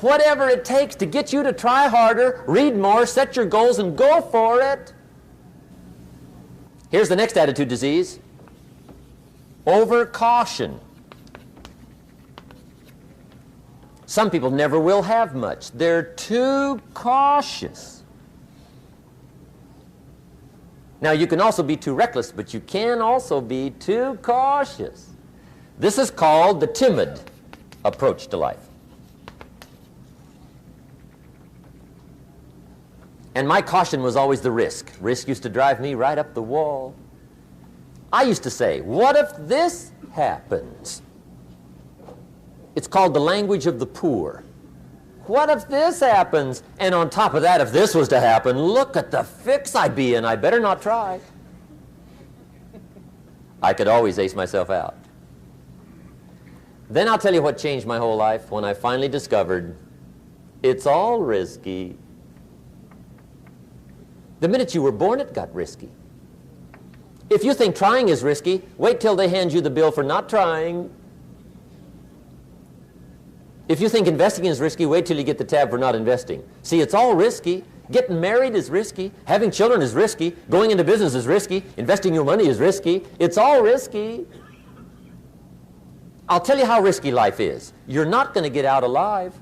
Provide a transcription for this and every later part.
whatever it takes to get you to try harder, read more, set your goals, and go for it. Here's the next attitude disease. Overcaution. Some people never will have much. They're too cautious. Now, you can also be too reckless, but you can also be too cautious. This is called the timid approach to life. And my caution was always the risk. Risk used to drive me right up the wall. I used to say, what if this happens? It's called the language of the poor. What if this happens? And on top of that, if this was to happen, look at the fix I'd be in. I better not try. I could always ace myself out. Then I'll tell you what changed my whole life when I finally discovered it's all risky. The minute you were born, it got risky. If you think trying is risky, wait till they hand you the bill for not trying. If you think investing is risky, wait till you get the tab for not investing. See, it's all risky. Getting married is risky. Having children is risky. Going into business is risky. Investing your money is risky. It's all risky. I'll tell you how risky life is. You're not going to get out alive.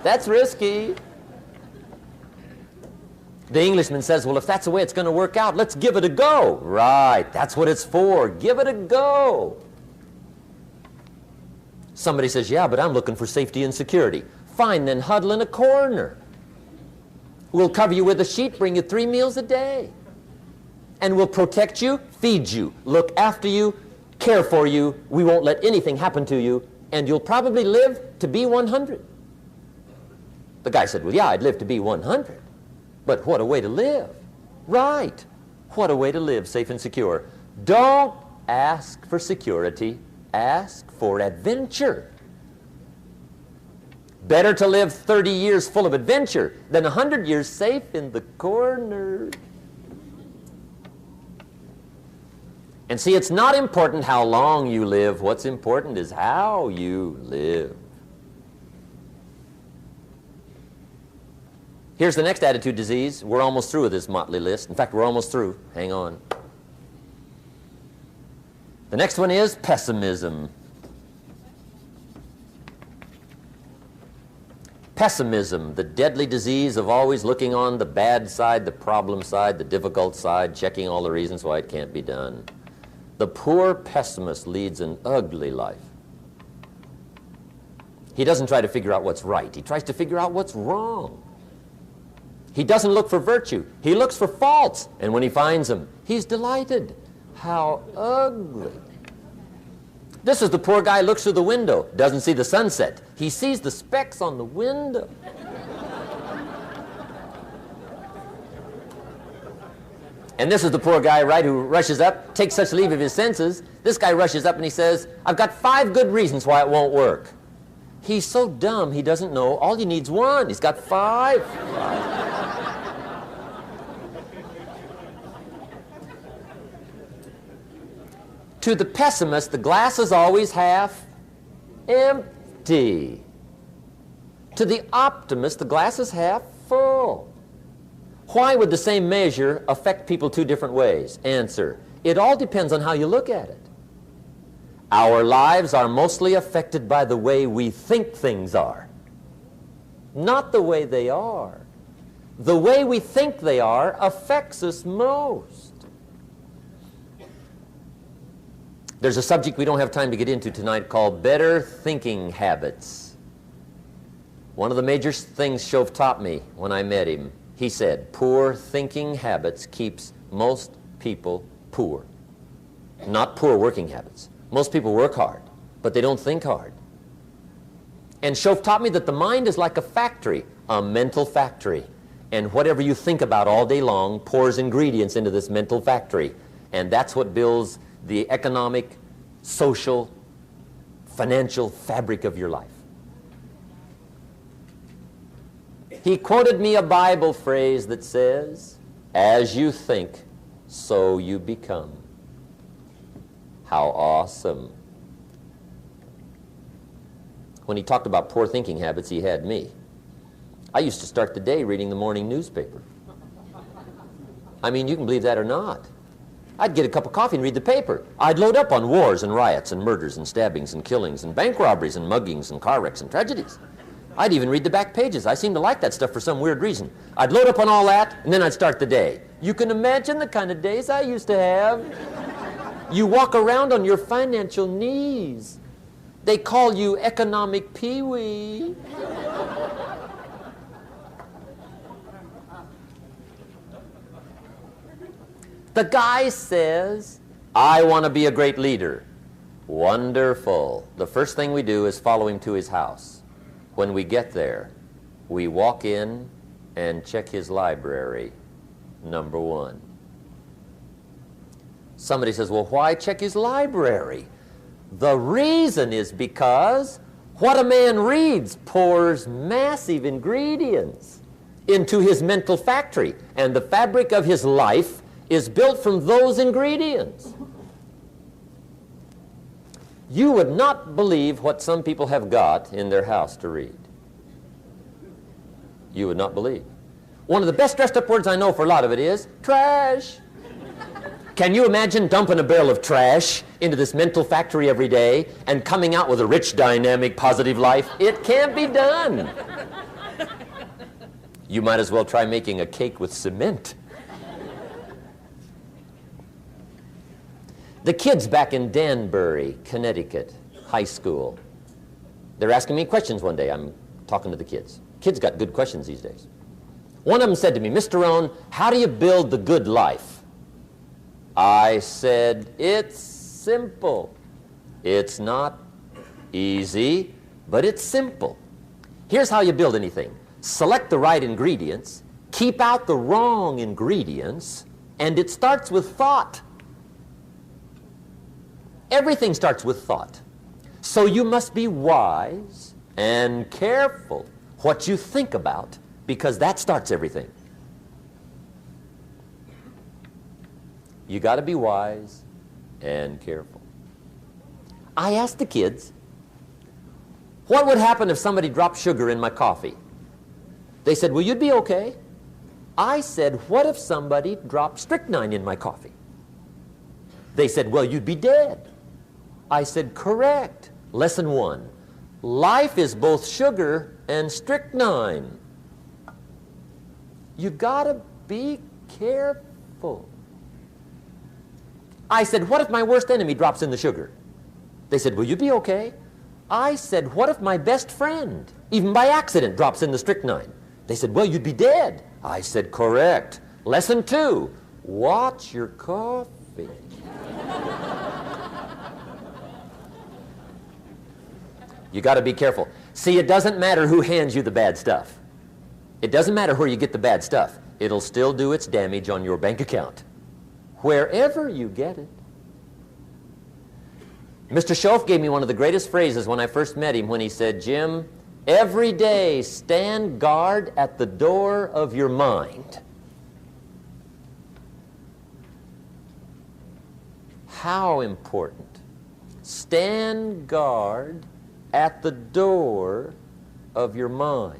That's risky. The Englishman says, well, if that's the way it's going to work out, let's give it a go. Right, that's what it's for. Give it a go. Somebody says, yeah, but I'm looking for safety and security. Fine, then huddle in a corner. We'll cover you with a sheet, bring you 3 meals a day. And we'll protect you, feed you, look after you, care for you. We won't let anything happen to you, and you'll probably live to be 100. The guy said, well, yeah, I'd live to be 100. But what a way to live. Right. What a way to live, safe and secure. Don't ask for security. Ask for adventure. Better to live 30 years full of adventure than 100 years safe in the corner. And see, it's not important how long you live. What's important is how you live. Here's the next attitude disease. We're almost through with this motley list. In fact, we're almost through. Hang on. The next one is pessimism. Pessimism, the deadly disease of always looking on the bad side, the problem side, the difficult side, checking all the reasons why it can't be done. The poor pessimist leads an ugly life. He doesn't try to figure out what's right. He tries to figure out what's wrong. He doesn't look for virtue. He looks for faults. And when he finds them, he's delighted. How ugly. This is the poor guy who looks through the window, doesn't see the sunset. He sees the specks on the window. And this is the poor guy, right, who rushes up, takes such leave of his senses. This guy rushes up and he says, I've got 5 good reasons why it won't work. He's so dumb he doesn't know. All he needs 1. He's got 5. To the pessimist, the glass is always half empty. To the optimist, the glass is half full. Why would the same measure affect people 2 different ways? Answer, it all depends on how you look at it. Our lives are mostly affected by the way we think things are, not the way they are. The way we think they are affects us most. There's a subject we don't have time to get into tonight called better thinking habits. One of the major things Shove taught me when I met him, he said, poor thinking habits keeps most people poor. Not poor working habits. Most people work hard, but they don't think hard. And Shove taught me that the mind is like a factory, a mental factory. And whatever you think about all day long pours ingredients into this mental factory. And that's what builds the economic, social, financial fabric of your life. He quoted me a Bible phrase that says, as you think, so you become. How awesome. When he talked about poor thinking habits, he had me. I used to start the day reading the morning newspaper. I mean, you can believe that or not. I'd get a cup of coffee and read the paper. I'd load up on wars and riots and murders and stabbings and killings and bank robberies and muggings and car wrecks and tragedies. I'd even read the back pages. I seem to like that stuff for some weird reason. I'd load up on all that, and then I'd start the day. You can imagine the kind of days I used to have. You walk around on your financial knees. They call you economic peewee. The guy says, I want to be a great leader. Wonderful. The first thing we do is follow him to his house. When we get there, we walk in and check his library, number one. Somebody says, well, why check his library? The reason is because what a man reads pours massive ingredients into his mental factory, and the fabric of his life is built from those ingredients. You would not believe what some people have got in their house to read. You would not believe. One of the best dressed up words I know for a lot of it is trash. Can you imagine dumping a barrel of trash into this mental factory every day and coming out with a rich, dynamic, positive life? It can't be done. You might as well try making a cake with cement. The kids back in Danbury, Connecticut, high school, they're asking me questions one day. I'm talking to the kids. Kids got good questions these days. One of them said to me, Mr. Rohn, how do you build the good life? I said, it's simple. It's not easy, but it's simple. Here's how you build anything. Select the right ingredients, keep out the wrong ingredients, and it starts with thought. Everything starts with thought. So you must be wise and careful what you think about, because that starts everything. You got to be wise and careful. I asked the kids, what would happen if somebody dropped sugar in my coffee? They said, well, you'd be okay. I said, what if somebody dropped strychnine in my coffee? They said, well, you'd be dead. I said, correct. Lesson one, life is both sugar and strychnine. You gotta be careful. I said, what if my worst enemy drops in the sugar? They said, will you be okay? I said, what if my best friend, even by accident, drops in the strychnine? They said, well, you'd be dead. I said, correct. Lesson two, watch your coffee. You got to be careful. See, it doesn't matter who hands you the bad stuff. It doesn't matter where you get the bad stuff. It'll still do its damage on your bank account, wherever you get it. Mr. Schoaf gave me one of the greatest phrases when I first met him when he said, Jim, every day stand guard at the door of your mind. How important. Stand guard at the door of your mind.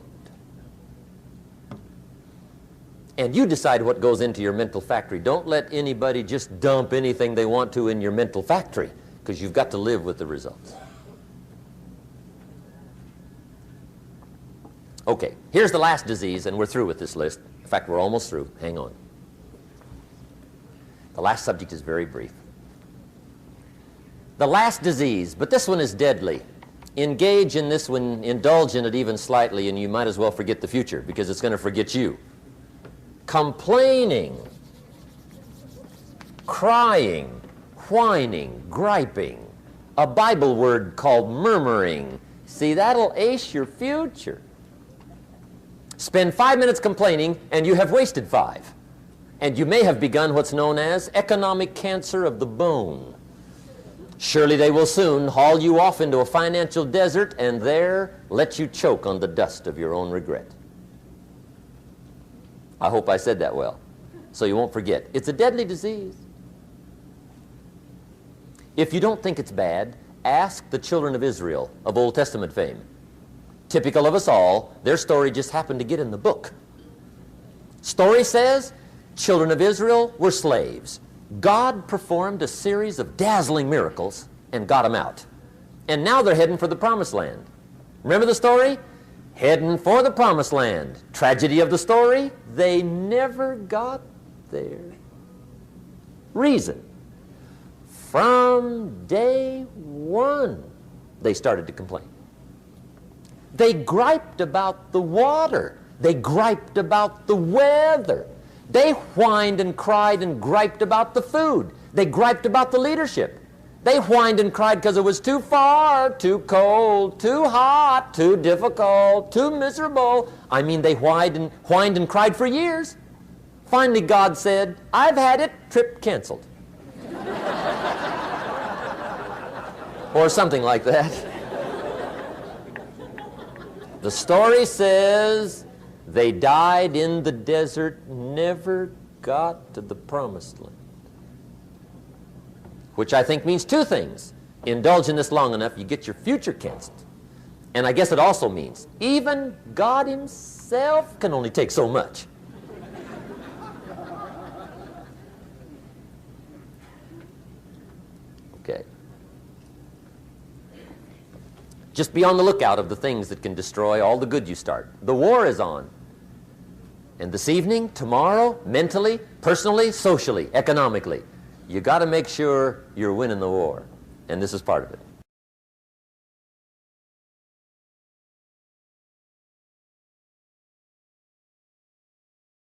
And you decide what goes into your mental factory. Don't let anybody just dump anything they want to in your mental factory, because you've got to live with the results. Okay, here's the last disease, and we're through with this list. In fact, we're almost through. Hang on. The last subject is very brief. The last disease, but this one is deadly. Engage in this one, indulge in it even slightly, and you might as well forget the future, because it's going to forget you. Complaining, crying, whining, griping, a Bible word called murmuring. See, that'll ace your future. Spend 5 minutes complaining, and you have wasted 5. And you may have begun what's known as economic cancer of the bone. Surely they will soon haul you off into a financial desert and there let you choke on the dust of your own regret. I hope I said that well, so you won't forget. It's a deadly disease. If you don't think it's bad, ask the children of Israel of Old Testament fame. Typical of us all, their story just happened to get in the book. Story says, children of Israel were slaves. God performed a series of dazzling miracles and got them out. And now they're heading for the promised land. Remember the story? Heading for the promised land. Tragedy of the story, they never got there. Reason. From day one, they started to complain. They griped about the water. They griped about the weather. They whined and cried and griped about the food. They griped about the leadership. They whined and cried because it was too far, too cold, too hot, too difficult, too miserable. I mean, they whined and cried for years. Finally, God said, I've had it, trip canceled. Or something like that. The story says they died in the desert, never got to the promised land. Which I think means two things. Indulge in this long enough, you get your future canceled. And I guess it also means even God himself can only take so much. Okay. Just be on the lookout of the things that can destroy all the good you start. The war is on. And this evening, tomorrow, mentally, personally, socially, economically, you got to make sure you're winning the war. And this is part of it.